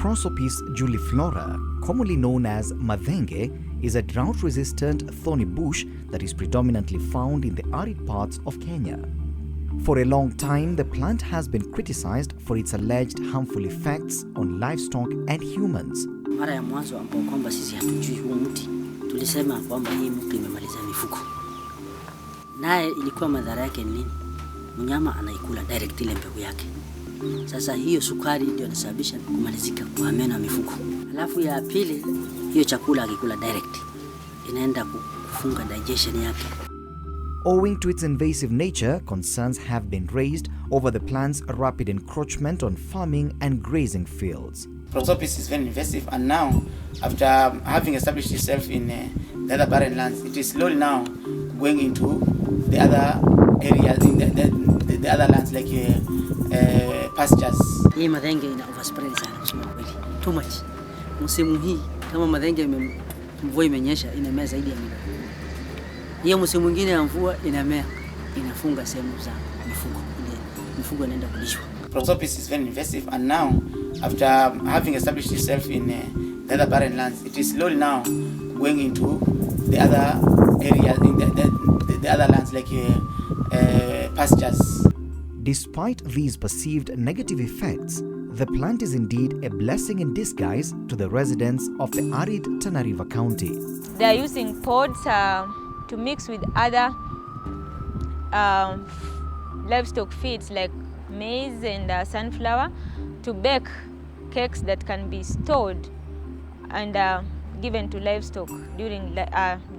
Prosopis juliflora, commonly known as madhenge, is a drought-resistant thorny bush that is predominantly found in the arid parts of Kenya. For a long time, the plant has been criticized for its alleged harmful effects on livestock and humans. Mara ya mwanzo ambapo kwamba sisi hatujui huu mti, tulisema kwamba hii mti imemaliza mifugo. Naye ilikuwa madhara yake nini? Mnyama anaikula direct ile mbegu yake. Sasa hiyo sukari ndio inasababisha kumalizika kwa meno ya mifugo. Alafu ya pili, hiyo chakula akikula direct inaenda kufunga digestion yake. Owing to its invasive nature, concerns have been raised over the plant's rapid encroachment on farming and grazing fields. Prosopis is very invasive, and now, after having established itself in the other barren lands, it is slowly now going into the other areas, in the other lands like pastures. Hii madhenge ina overspread sana kusema kweli. Too much. Msimu hii kama madhenge mvua imenyesha inamea zaidi ya milioni. Hiyo msimu mwingine ya mvua inamea inafunga sehemu za mifugo. Mifugo inaenda kulishwa. Prosopis is very invasive, and now, after having established itself in the other barren lands, it is slowly now going into the other areas, in the other lands like pastures. Despite these perceived negative effects, the plant is indeed a blessing in disguise to the residents of the arid Tana River County. They are using pods to mix with other livestock feeds like maize and sunflower to bake cakes that can be stored and given to livestock during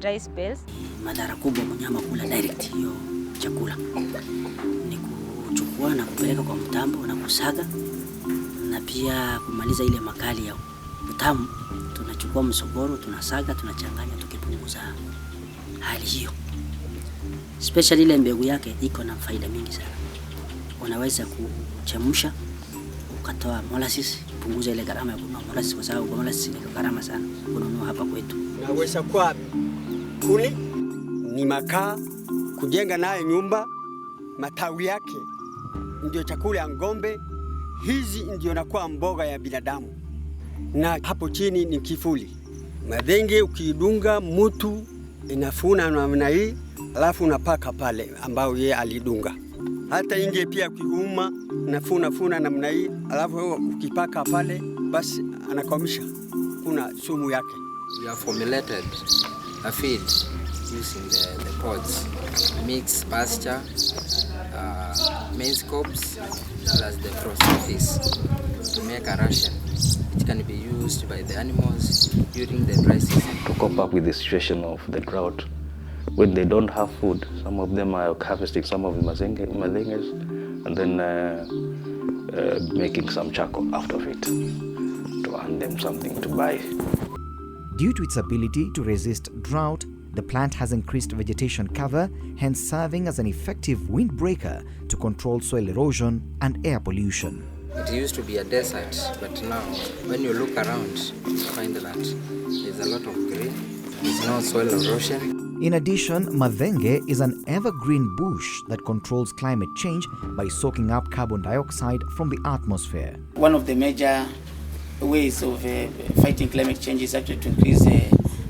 dry spells. Madhara kubwa mnyama kula direct hiyo chakula ni kuchukua na kupeleka kwa mtambo na kusaga, na pia kumaliza ile makali ya utamu. Tunachukua msogoro, tunasaga, tunachanganya tukipunguza hali hiyo. Especially ile mbegu yake iko na faida mingi sana. Unaweza kuchemsha ukatoa molasses, punguza ile gharama ya kununua molasses, kwa sababu molasses ni gharama sana kununua hapa kwetu. Unaweza kwa kuni ni makaa, kujenga naye nyumba, matawi yake ndio chakula ya ng'ombe, hizi ndio nakuwa mboga ya binadamu, na hapo chini ni kifuli. Madhenge ukidunga mtu inafuna namna hii, alafu unapaka pale ambao yeye alidunga. Hata inge pia kiuma nafuna namna hii, alafu ukipaka pale basi anakomisha, kuna sumu yake. We have formulated a feed using the pods, mixed pasture, maize cobs, plus the Prosopis to make a ration which can be used by the animals during the dry season. To cope up with the situation of the drought, when they don't have food, some of them are harvesting some of the madhenges and then making some charcoal out of it to earn them something to buy. Due to its ability to resist drought, the plant has increased vegetation cover, hence serving as an effective windbreaker to control soil erosion and air pollution. It used to be a desert, but now when you look around, you find that there's a lot of green, there's no soil erosion. In addition, madhenge is an evergreen bush that controls climate change by soaking up carbon dioxide from the atmosphere. One of the major ways of fighting climate change is actually to increase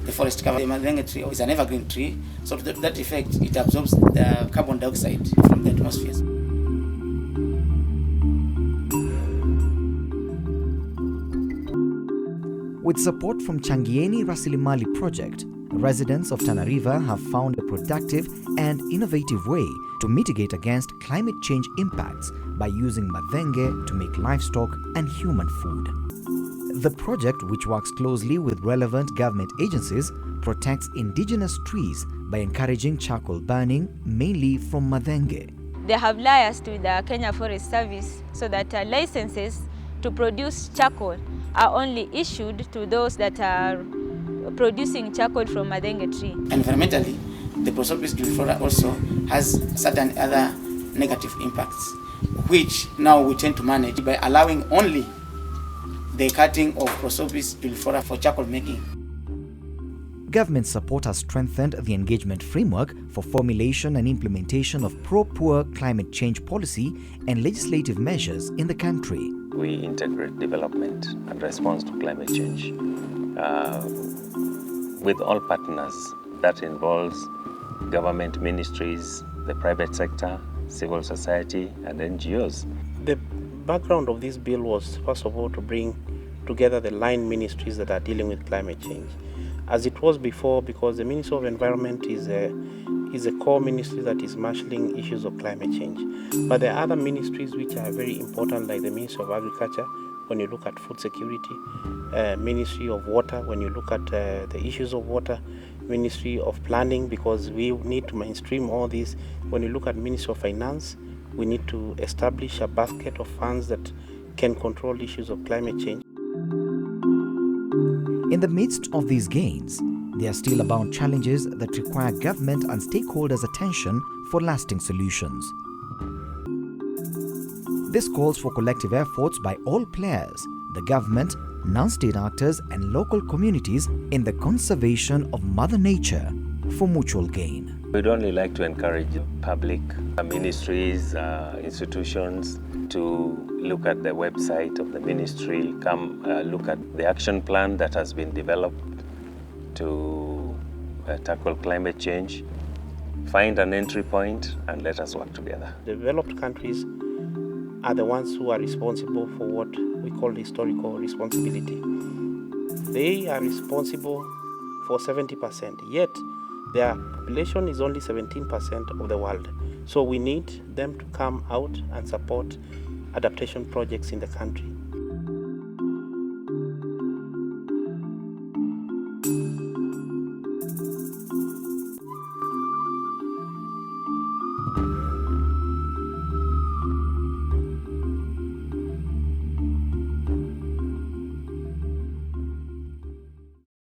the forest cover. The madhenge tree is an evergreen tree, so to that effect, it absorbs the carbon dioxide from the atmosphere. With support from Changieni Rasilimali project, residents of Tana River have found a productive and innovative way to mitigate against climate change impacts by using madhenge to make livestock and human food. The project, which works closely with relevant government agencies, protects indigenous trees by encouraging charcoal burning, mainly from madhenge. They have liaised with the Kenya Forest Service so that licenses to produce charcoal are only issued to those that are producing charcoal from madhenge tree. Environmentally, the Prosopis juliflora also has certain other negative impacts, which now we tend to manage by allowing only the cutting of Prosopis juliflora for charcoal making. Government support has strengthened the engagement framework for formulation and implementation of pro-poor climate change policy and legislative measures in the country. we integrate development and response to climate change with all partners. That involves government ministries, the private sector, civil society, and NGOs. The background of this bill was, first of all, to bring together the line ministries that are dealing with climate change, as it was before, because the Ministry of Environment is a core ministry that is marshalling issues of climate change. But there are other ministries which are very important, like the Ministry of Agriculture, when you look at food security, Ministry of Water, when you look at the issues of water, Ministry of Planning, because we need to mainstream all this. When you look at Ministry of Finance, we need to establish a basket of funds that can control issues of climate change. In the midst of these gains, there are still abound challenges that require government and stakeholders' attention for lasting solutions. This calls for collective efforts by all players, the government, non-state actors and local communities in the conservation of Mother Nature for mutual gain. We'd only like to encourage public ministries, institutions to look at the website of the ministry, come look at the action plan that has been developed to tackle climate change, find an entry point and let us work together. Developed countries are the ones who are responsible for what we call historical responsibility. They are responsible for 70%, yet their population is only 17% of the world. So we need them to come out and support adaptation projects in the country.